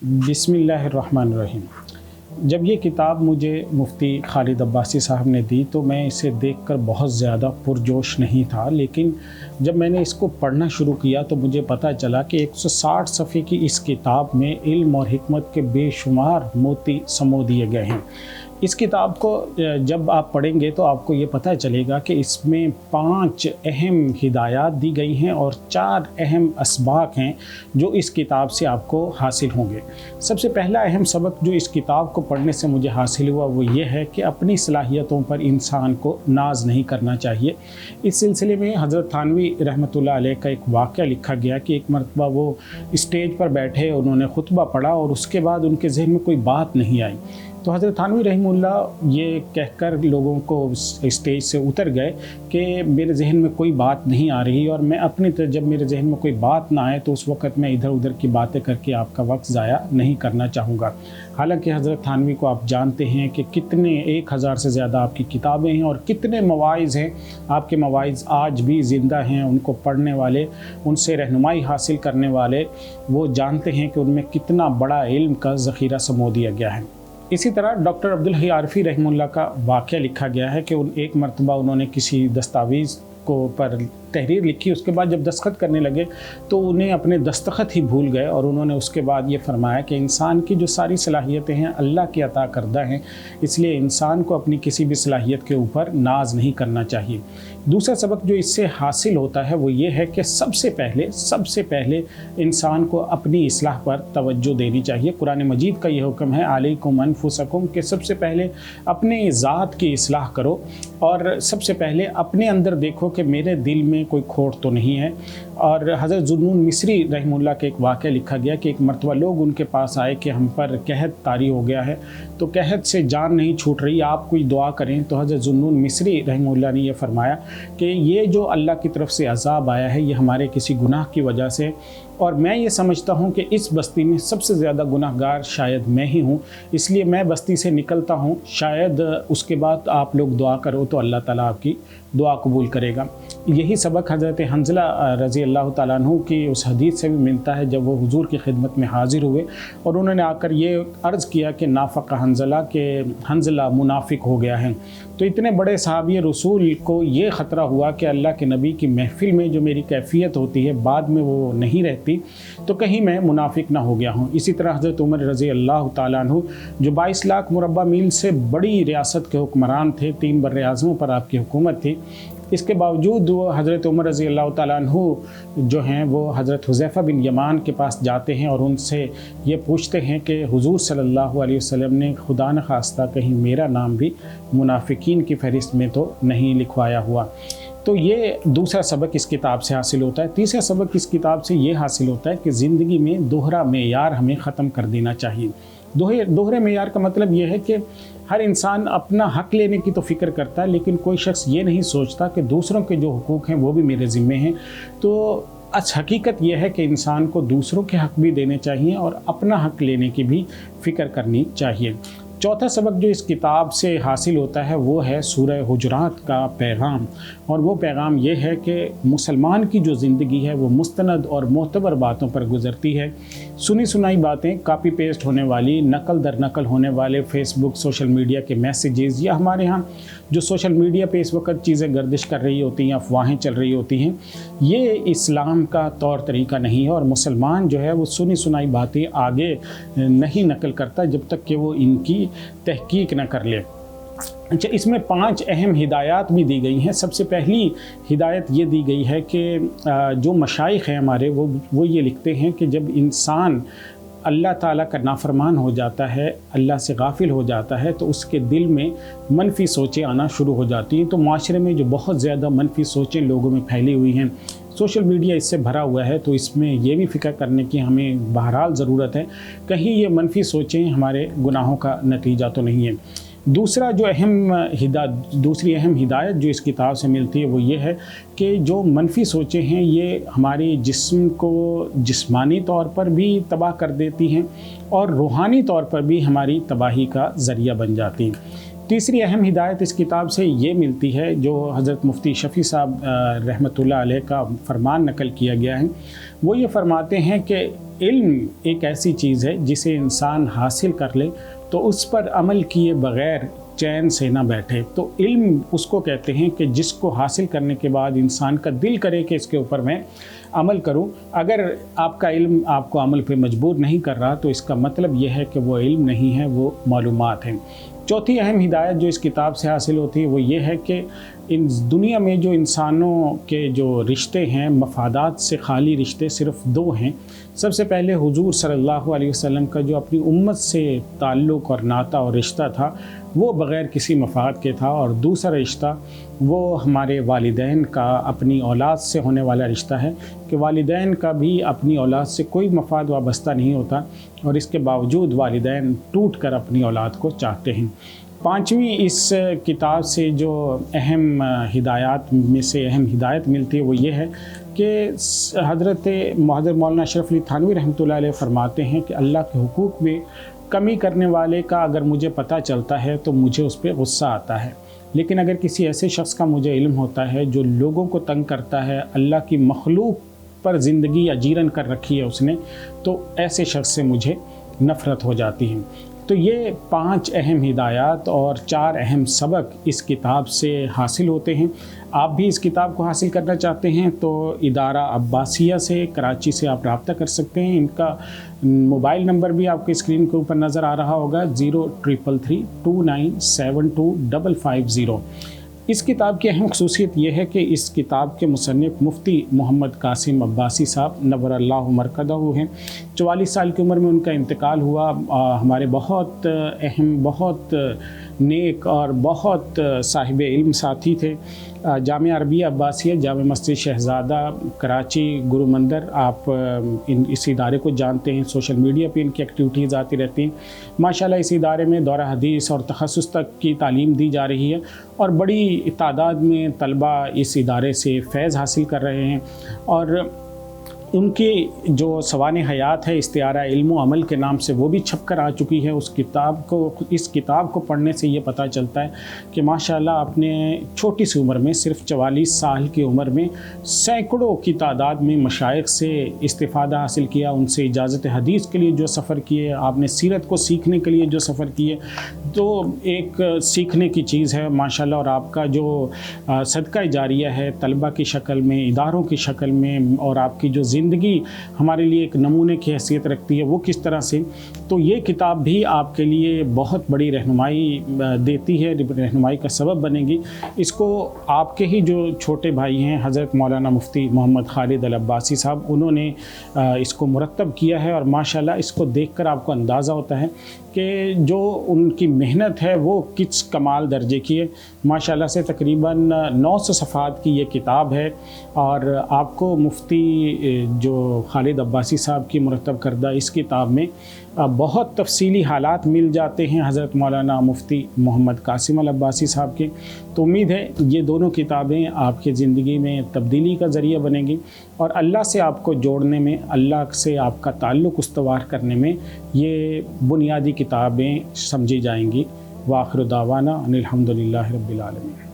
बिस्मिल्लाहिर्रहमानिर्रहीम। जब ये किताब मुझे मुफ्ती खालिद अब्बासी साहब ने दी तो मैं इसे देखकर बहुत ज़्यादा पुरजोश नहीं था, लेकिन जब मैंने इसको पढ़ना शुरू किया तो मुझे पता चला कि 160 सफ़े की इस किताब में इल्म और हिकमत के बेशुमार मोती समो दिए गए हैं। इस किताब को जब आप पढ़ेंगे तो आपको ये पता चलेगा कि इसमें 5 अहम हिदायत दी गई हैं और 4 अहम असबाक हैं जो इस किताब से आपको हासिल होंगे। सबसे पहला अहम सबक जो इस किताब को पढ़ने से मुझे हासिल हुआ वो ये है कि अपनी सलाहियतों पर इंसान को नाज नहीं करना चाहिए। इस सिलसिले में हज़रत थानवी रहमतुल्लाह अलैह का एक वाक़या लिखा गया कि एक मरतबा वो स्टेज पर बैठे, उन्होंने खुतबा पढ़ा और उसके बाद उनके जहन में कोई बात नहीं आई। तो हज़रत थानवी रहमुल्लाह ये कहकर लोगों को स्टेज से उतर गए कि मेरे जहन में कोई बात नहीं आ रही और मैं अपनी तरह जब मेरे जहन में कोई बात ना आए तो उस वक़्त मैं इधर उधर की बातें करके आपका वक्त ज़ाया नहीं करना चाहूँगा। हालांकि हज़रत थानवी को आप जानते हैं कि कितने 1000 से ज़्यादा आपकी किताबें हैं और कितने मवाइज़ हैं, आपके मवाइज़ आज भी ज़िंदा हैं। उनको पढ़ने वाले, उनसे रहनुमाई हासिल करने वाले वो जानते हैं कि उनमें कितना बड़ा इल्म का ज़ख़ीरा समो दिया गया है। इसी तरह डॉक्टर अब्दुल हई आरफी रहमुल्लाह का वाक़या लिखा गया है कि एक मरतबा उन्होंने किसी दस्तावेज़ को पर तहरीर लिखी, उसके बाद जब दस्तखत करने लगे तो उन्हें अपने दस्तखत ही भूल गए और उन्होंने उसके बाद ये फरमाया कि इंसान की जो सारी सलाहियतें हैं अल्लाह की अता करदा हैं, इसलिए इंसान को अपनी किसी भी सलाहियत के ऊपर नाज नहीं करना चाहिए। दूसरा सबक जो इससे हासिल होता है वो ये है कि सबसे पहले इंसान को अपनी इस्लाह पर तवज्जो देनी चाहिए। कुरान मजीद का ये हुक्म है अलैकुम अनफुसकुम कि सबसे पहले अपने ज़ात की इस्लाह करो और सबसे पहले अपने अंदर देखो कि मेरे दिल में कोई खोट तो नहीं है। और हज़रत ज़ुन्नून मिस्री रहमुल्लाह के एक वाक़या लिखा गया कि एक मरतबा लोग उनके पास आए कि हम पर कहत तारी हो गया है, तो कहत से जान नहीं छूट रही, आप कोई दुआ करें। तो हज़रत ज़ुन्नून मिस्री रहमुल्लाह ने यह फरमाया कि ये जो अल्लाह की तरफ से अज़ाब आया है ये हमारे किसी गुनाह की वजह से, और मैं ये समझता हूँ कि इस बस्ती में सबसे ज़्यादा गुनाहगार शायद मैं ही हूँ, इसलिए मैं बस्ती से निकलता हूँ। शायद उसके बाद आप लोग दुआ करो तो अल्लाह ताला आपकी दुआ कबूल करेगा। यही सबक हज़रत हंज़ला रज़ी अल्लाह ताला अन्हु की उस हदीस से भी मिलता है जब वो हुजूर की खिदमत में हाज़िर हुए और उन्होंने आकर ये अर्ज़ किया कि नाफ़क़ हंज़ला के हंज़ला मुनाफिक हो गया है। तो इतने बड़े सहाबी रसूल को ये ख़तरा हुआ कि अल्लाह के नबी की महफ़िल में जो मेरी कैफ़ियत होती है बाद में वो नहीं रहती, तो कहीं मैं मुनाफिक ना हो गया हूँ। इसी तरह हज़रत उमर रज़ी अल्लाह ताला अन्हु जो 22 लाख मुरब्बा मील से बड़ी रियासत के हुक्मरान थे, 3 बर्र-ए-आज़मों पर आपकी हुकूमत थी, इसके बावजूद वो हज़रत उमर रज़ी अल्लाह ताला अन्हु जो हैं वो हज़रत हुज़ैफ़ा बिन यमान के पास जाते हैं और उनसे ये पूछते हैं कि हुज़ूर सल्लल्लाहु अलैहि वसल्लम ने खुदा न खास्ता कहीं मेरा नाम भी मुनाफिकीन की फ़हरिस्त में तो नहीं लिखवाया हुआ। तो ये दूसरा सबक इस किताब से हासिल होता है। तीसरा सबक इस किताब से ये हासिल होता है कि ज़िंदगी में दोहरा मेयार हमें ख़त्म कर देना चाहिए। दोहरे मेयार का मतलब ये है कि हर इंसान अपना हक़ लेने की तो फ़िक्र करता है, लेकिन कोई शख्स ये नहीं सोचता कि दूसरों के जो हुकूक़ हैं वो भी मेरे ज़िम्मे हैं। तो हकीकत यह है कि इंसान को दूसरों के हक़ भी देने चाहिए और अपना हक़ लेने की भी फ़िक्र करनी चाहिए। चौथा सबक जो इस किताब से हासिल होता है वो है सूरह हुजरात का पैगाम, और वो पैगाम ये है कि मुसलमान की जो ज़िंदगी है वो मुस्तनद और मोतबर बातों पर गुज़रती है। सुनी सुनाई बातें, कापी पेस्ट होने वाली, नकल दर नकल होने वाले फेसबुक सोशल मीडिया के मैसेजेस, या हमारे यहाँ जो सोशल मीडिया पे इस वक्त चीज़ें गर्दिश कर रही होती हैं, अफवाहें चल रही होती हैं, ये इस्लाम का तौर तरीका नहीं है। और मुसलमान जो है वो सुनी सुनाई बातें आगे नहीं नकल करता जब तक कि वो इनकी तहकीक न कर ले। अच्छा, इसमें 5 अहम हिदायत भी दी गई हैं। सबसे पहली हिदायत ये दी गई है कि जो मशाइख हैं हमारे वो ये लिखते हैं कि जब इंसान अल्लाह ताला का नाफरमान हो जाता है, अल्लाह से गाफिल हो जाता है, तो उसके दिल में मनफी सोचें आना शुरू हो जाती हैं। तो माशरे में जो बहुत ज़्यादा मनफी सोचें लोगों में फैली हुई हैं, सोशल मीडिया इससे भरा हुआ है, तो इसमें यह भी फ़िक्र करने की हमें बहरहाल ज़रूरत है कहीं ये मनफी सोचें हमारे गुनाहों का नतीजा तो नहीं है। दूसरी अहम हिदायत जो इस किताब से मिलती है वो ये है कि जो मनफी सोचें हैं ये हमारे जिस्म को जिस्मानी तौर पर भी तबाह कर देती हैं और रूहानी तौर पर भी हमारी तबाही का ज़रिया बन जाती हैं। تیسری اہم ہدایت اس کتاب سے یہ ملتی ہے جو حضرت مفتی شفیع صاحب رحمۃ اللہ علیہ کا فرمان نقل کیا گیا ہے. وہ یہ فرماتے ہیں کہ علم ایک ایسی چیز ہے جسے انسان حاصل کر لے تو اس پر عمل کیے بغیر چین سے نہ بیٹھے. تو علم اس کو کہتے ہیں کہ جس کو حاصل کرنے کے بعد انسان کا دل کرے کہ اس کے اوپر میں عمل کروں. اگر آپ کا علم آپ کو عمل پہ مجبور نہیں کر رہا تو اس کا مطلب یہ ہے کہ وہ علم نہیں ہے، وہ معلومات ہیں. چوتھی اہم ہدایت جو اس کتاب سے حاصل ہوتی ہے وہ یہ ہے کہ ان دنیا میں جو انسانوں کے جو رشتے ہیں مفادات سے خالی رشتے صرف دو ہیں. سب سے پہلے حضور صلی اللہ علیہ وسلم کا جو اپنی امت سے تعلق اور ناطہ اور رشتہ تھا وہ بغیر کسی مفاد کے تھا، اور دوسرا رشتہ وہ ہمارے والدین کا اپنی اولاد سے ہونے والا رشتہ ہے کہ والدین کا بھی اپنی اولاد سے کوئی مفاد وابستہ نہیں ہوتا، اور اس کے باوجود والدین ٹوٹ کر اپنی اولاد کو چاہتے ہیں. پانچویں اس کتاب سے جو اہم ہدایات میں سے اہم ہدایت ملتی ہے وہ یہ ہے کہ حضرت مولانا اشرف علی تھانوی رحمۃ اللہ علیہ فرماتے ہیں کہ اللہ کے حقوق میں کمی کرنے والے کا اگر مجھے پتہ چلتا ہے تو مجھے اس پہ غصہ آتا ہے، لیکن اگر کسی ایسے شخص کا مجھے علم ہوتا ہے جو لوگوں کو تنگ کرتا ہے، اللہ کی مخلوق پر زندگی اجیرن کر رکھی ہے اس نے، تو ایسے شخص سے مجھے نفرت ہو جاتی ہے. تو یہ 5 اہم ہدایات اور 4 اہم سبق اس کتاب سے حاصل ہوتے ہیں. آپ بھی اس کتاب کو حاصل کرنا چاہتے ہیں تو ادارہ عباسیہ سے کراچی سے آپ رابطہ کر سکتے ہیں. ان کا موبائل نمبر بھی آپ کے اسکرین کے اوپر نظر آ رہا ہوگا، 0333297550. اس کتاب کی اہم خصوصیت یہ ہے کہ اس کتاب کے مصنف مفتی محمد قاسم عباسی صاحب نور اللہ مرقدہ ہیں. 44 سال کی عمر میں ان کا انتقال ہوا. ہمارے بہت اہم، بہت نیک اور بہت صاحب علم ساتھی تھے. جامعہ عربیہ عباسیہ، جامع مسجد شہزادہ کراچی، گرو مندر، آپ اس ادارے کو جانتے ہیں، سوشل میڈیا پہ ان کی ایکٹیویٹیز آتی رہتی ہیں. ماشاءاللہ اس ادارے میں دورہ حدیث اور تخصص تک کی تعلیم دی جا رہی ہے، اور بڑی تعداد میں طلبہ اس ادارے سے فیض حاصل کر رہے ہیں. اور ان کی جو سوانح حیات ہے استعارہ علم و عمل کے نام سے وہ بھی چھپ کر آ چکی ہے. اس کتاب کو پڑھنے سے یہ پتہ چلتا ہے کہ ماشاءاللہ آپ نے چھوٹی سی عمر میں، صرف 44 سال کی عمر میں، سینکڑوں کی تعداد میں مشائخ سے استفادہ حاصل کیا، ان سے اجازت حدیث کے لیے جو سفر کیے، آپ نے سیرت کو سیکھنے کے لیے جو سفر کیے، تو ایک سیکھنے کی چیز ہے ماشاءاللہ. اور آپ کا جو صدقہ جاریہ ہے طلبہ کی شکل میں، اداروں کی شکل میں، اور آپ کی جو زندگی ہمارے لیے ایک نمونے کی حیثیت رکھتی ہے وہ کس طرح سے، تو یہ کتاب بھی آپ کے لیے بہت بڑی رہنمائی دیتی ہے، رہنمائی کا سبب بنے گی. اس کو آپ کے ہی جو چھوٹے بھائی ہیں حضرت مولانا مفتی محمد خالد العباسی صاحب، انہوں نے اس کو مرتب کیا ہے، اور ماشاءاللہ اس کو دیکھ کر آپ کو اندازہ ہوتا ہے کہ جو ان کی محنت ہے وہ کس کمال درجے کی ہے. ماشاءاللہ سے تقریباً 900 صفحات کی یہ کتاب ہے، اور آپ کو مفتی جو خالد عباسی صاحب کی مرتب کردہ اس کتاب میں بہت تفصیلی حالات مل جاتے ہیں حضرت مولانا مفتی محمد قاسم العباسی صاحب کے. تو امید ہے یہ دونوں کتابیں آپ کی زندگی میں تبدیلی کا ذریعہ بنیں گی، اور اللہ سے آپ کو جوڑنے میں، اللہ سے آپ کا تعلق استوار کرنے میں یہ بنیادی کتابیں سمجھی جائیں گی. وآخر دعوانا ان الحمدللہ رب العالمین.